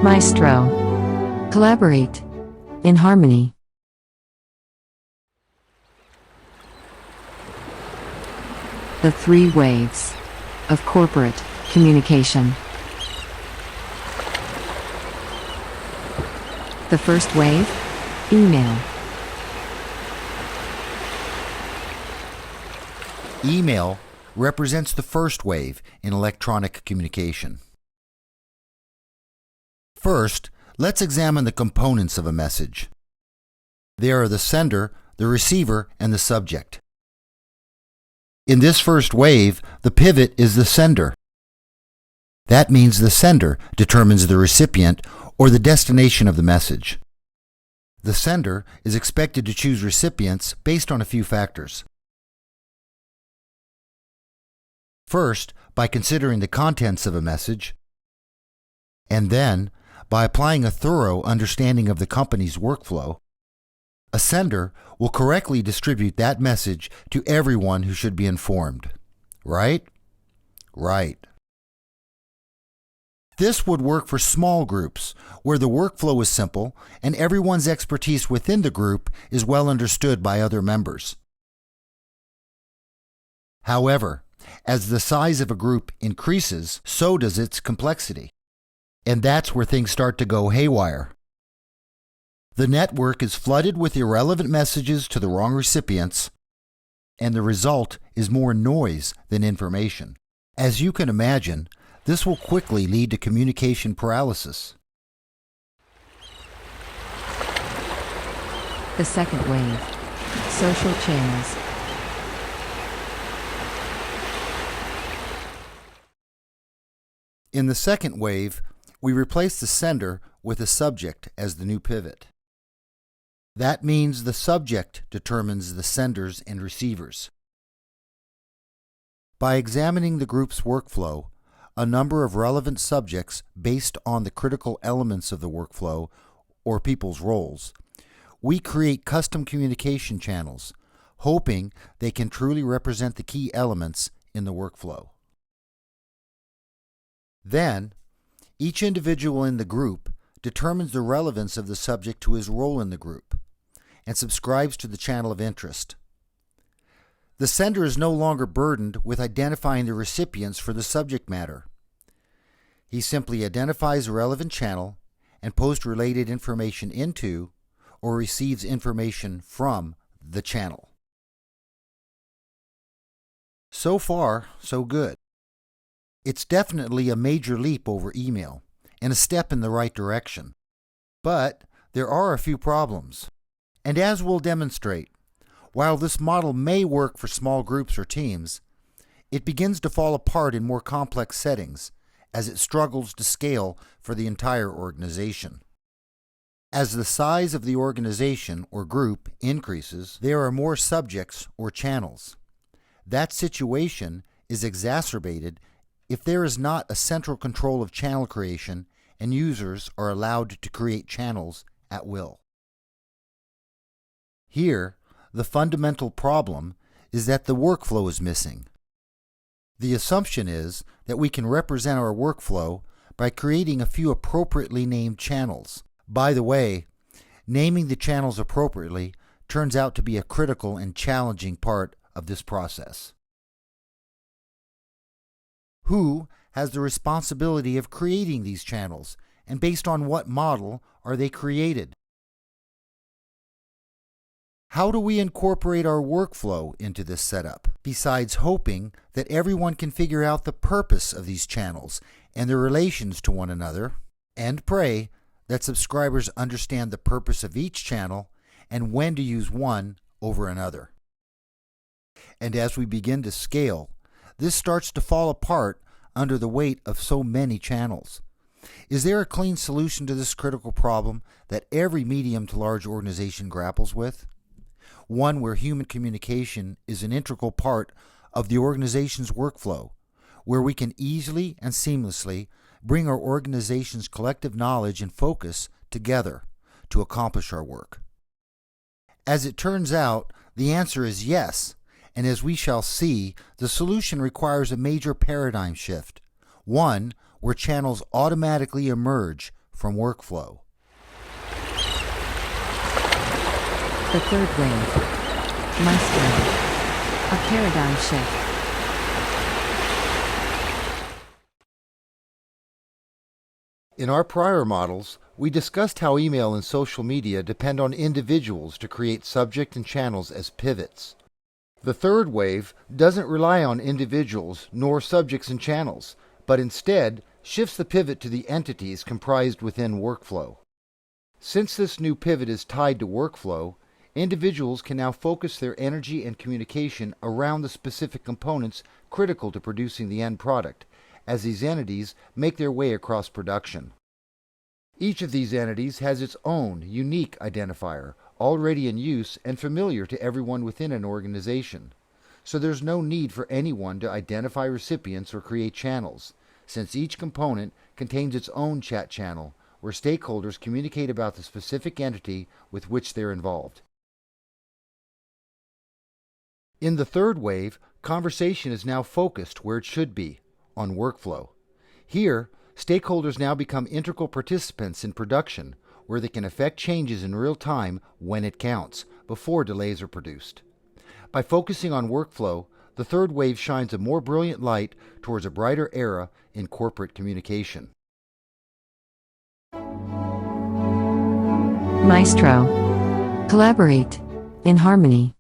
Maestro. Collaborate. In harmony. The three waves of corporate communication. The first wave? Email. Email represents the first wave in electronic communication. First, let's examine the components of a message. They are the sender, the receiver, and the subject. In this first wave, the pivot is the sender. That means the sender determines the recipient or the destination of the message. The sender is expected to choose recipients based on a few factors. First, by considering the contents of a message, and then, by applying a thorough understanding of the company's workflow, a sender will correctly distribute that message to everyone who should be informed. Right? Right. This would work for small groups, where the workflow is simple and everyone's expertise within the group is well understood by other members. However, as the size of a group increases, so does its complexity. And that's where things start to go haywire. The network is flooded with irrelevant messages to the wrong recipients, and the result is more noise than information. As you can imagine, this will quickly lead to communication paralysis. The second wave. Social channels. In the second wave, we replace the sender with a subject as the new pivot. That means the subject determines the senders and receivers. By examining the group's workflow, a number of relevant subjects based on the critical elements of the workflow or people's roles, we create custom communication channels, hoping they can truly represent the key elements in the workflow. Then, each individual in the group determines the relevance of the subject to his role in the group and subscribes to the channel of interest. The sender is no longer burdened with identifying the recipients for the subject matter. He simply identifies a relevant channel and posts related information into or receives information from the channel. So far, so good. It's definitely a major leap over email and a step in the right direction. But there are a few problems. And as we'll demonstrate, while this model may work for small groups or teams, it begins to fall apart in more complex settings as it struggles to scale for the entire organization. As the size of the organization or group increases, there are more subjects or channels. That situation is exacerbated if there is not a central control of channel creation and users are allowed to create channels at will. Here, the fundamental problem is that the workflow is missing. The assumption is that we can represent our workflow by creating a few appropriately named channels. By the way, naming the channels appropriately turns out to be a critical and challenging part of this process. Who has the responsibility of creating these channels, and based on what model are they created? How do we incorporate our workflow into this setup, besides hoping that everyone can figure out the purpose of these channels and their relations to one another, and pray that subscribers understand the purpose of each channel and when to use one over another? And as we begin to scale, this starts to fall apart under the weight of so many channels. Is there a clean solution to this critical problem that every medium to large organization grapples with? One where human communication is an integral part of the organization's workflow, where we can easily and seamlessly bring our organization's collective knowledge and focus together to accomplish our work. As it turns out, the answer is yes, and as we shall see, the solution requires a major paradigm shift, one where channels automatically emerge from workflow. The third wave. Maestro. A paradigm shift. In our prior models, we discussed how email and social media depend on individuals to create subject and channels as pivots. The third wave doesn't rely on individuals nor subjects and channels, but instead shifts the pivot to the entities comprised within workflow. Since this new pivot is tied to workflow, individuals can now focus their energy and communication around the specific components critical to producing the end product, as these entities make their way across production. Each of these entities has its own unique identifier, already in use and familiar to everyone within an organization. So there's no need for anyone to identify recipients or create channels, since each component contains its own chat channel, where stakeholders communicate about the specific entity with which they're involved. In the third wave, conversation is now focused where it should be, on workflow. Here, stakeholders now become integral participants in production, where they can affect changes in real time when it counts, before delays are produced. By focusing on workflow, the third wave shines a more brilliant light towards a brighter era in corporate communication. Maestro. Collaborate. In harmony.